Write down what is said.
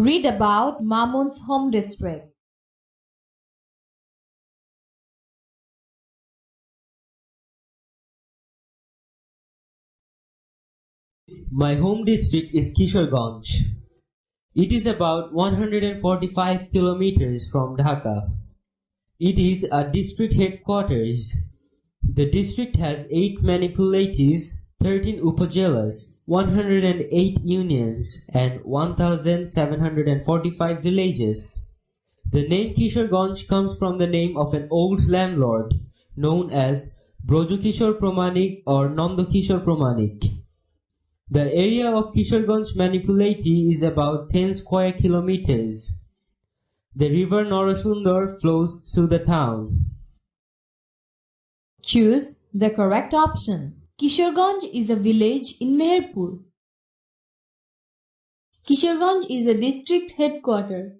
Read about Mamun's home district. My home district is Kishoreganj. It is about 145 kilometers from Dhaka. It is a district headquarters. The district has 8 municipalities, 13 upazilas, 108 unions, and 1,745 villages. The name Kishoreganj comes from the name of an old landlord known as Brojokishore Pramanik or Nandokishore Pramanik. The area of Kishoreganj municipality is about 10 square kilometers. The river Narasundar flows through the town. Choose the correct option. Kishoreganj is a village in Meherpur. Kishoreganj is a district headquarters.